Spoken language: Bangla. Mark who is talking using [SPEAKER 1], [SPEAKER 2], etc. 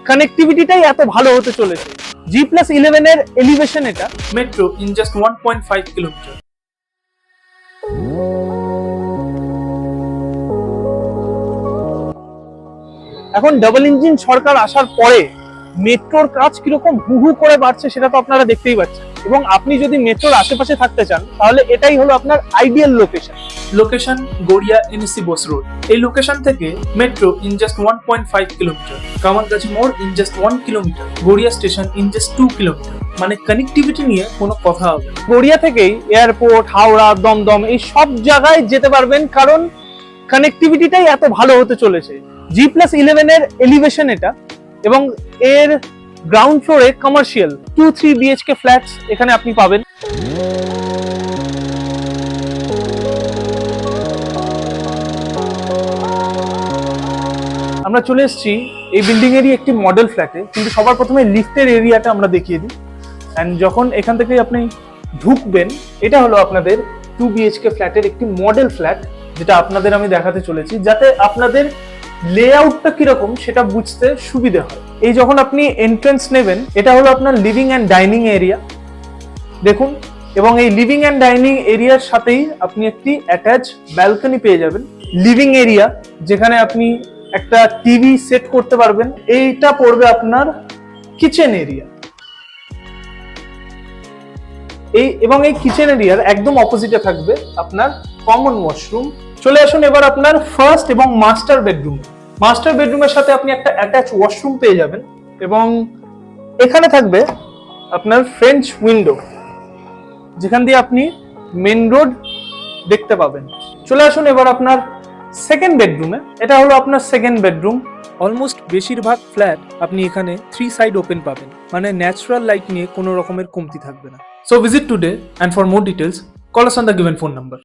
[SPEAKER 1] কানেক্টিভিটিটাই এত ভালো হতে চলেছে। G+11 এর এলিভেশন এটা,
[SPEAKER 2] Metro in just 1.5 kilometers.
[SPEAKER 1] এখন ডাবল ইঞ্জিন সরকার আসার পরে মেট্রোর কাজ কিরকম হু করে বাড়ছে সেটা তো আপনারা দেখতেই পাচ্ছেন। এবং আপনি যদি মেট্রোর আশেপাশে থাকতে চান তাহলে এটাই হলো আপনার ideal location.
[SPEAKER 2] Location Garia NSC Bose road. এই লোকেশন থেকে মেট্রো ইন জাস্ট 1.5 কিলোমিটার, কামারগাছি মোড় in just 1 kilometre, Garia station in just 2 kilometre. মানে কানেক্টিভিটি নিয়ে কোনো কথা হবে না।
[SPEAKER 1] গড়িয়া থেকেই এয়ারপোর্ট, হাওড়া, দমদম এই সব জায়গায় যেতে পারবেন, কারণ কানেক্টিভিটিটাই এত ভালো হতে চলেছে। G+11 এর এলিভেশন এটা, এবং এর গ্রাউন্ড ফ্লোরে কমার্শিয়াল 2-3 BHK ফ্ল্যাটস এখানে আপনি পাবেন। আমরা চলে এসেছি এই বিল্ডিং এরই একটি মডেল ফ্ল্যাটে, কিন্তু সবার প্রথমে লিফটের এরিয়াটা আমরা দেখিয়ে দিই। অ্যান্ড যখন এখান থেকে আপনি ঢুকবেন, এটা হলো আপনাদের 2 BHK ফ্ল্যাটের একটি মডেল ফ্ল্যাট, যেটা আপনাদের আমি দেখাতে চলেছি, যাতে আপনাদের লেআউটটা কিরকম সেটা বুঝতে সুবিধে হয়। এই যখন আপনি এন্ট্রান্স নেবেন, এটা হলো আপনার লিভিং অ্যান্ড ডাইনিং এরিয়া দেখুন, এবং এই লিভিং অ্যান্ড ডাইনিং এরিয়ার সাথেই আপনি একটি অ্যাটাচ ব্যালকনি পেয়ে যাবেন। লিভিং এরিয়া যেখানে আপনি একটা টিভি সেট করতে পারবেন। এইটা পড়বে আপনার কিচেন এরিয়া। এবং এই কিচেন এরিয়ার একদম অপোজিটে থাকবে আপনার কমন ওয়াশরুম। চলে আসুন এবার আপনার ফার্স্ট এবং মাস্টার বেডরুম। মাস্টার বেডরুমের সাথে আপনি একটা অ্যাটাচ ওয়াশরুম পেয়ে যাবেন, এবং এখানে থাকবে আপনার ফ্রেঞ্চ উইন্ডো, যেখান দিয়ে আপনি মেন রোড দেখতে পাবেন। চলে আসুন এবার আপনার সেকেন্ড বেডরুমে। এটা হলো আপনার সেকেন্ড বেডরুম।
[SPEAKER 2] অলমোস্ট বেশিরভাগ ফ্ল্যাট আপনি এখানে 3 সাইড ওপেন পাবেন, মানে ন্যাচারাল লাইট নিয়ে কোনো রকমের কমতি থাকবে না। So visit today, and for more details call us on the given phone number.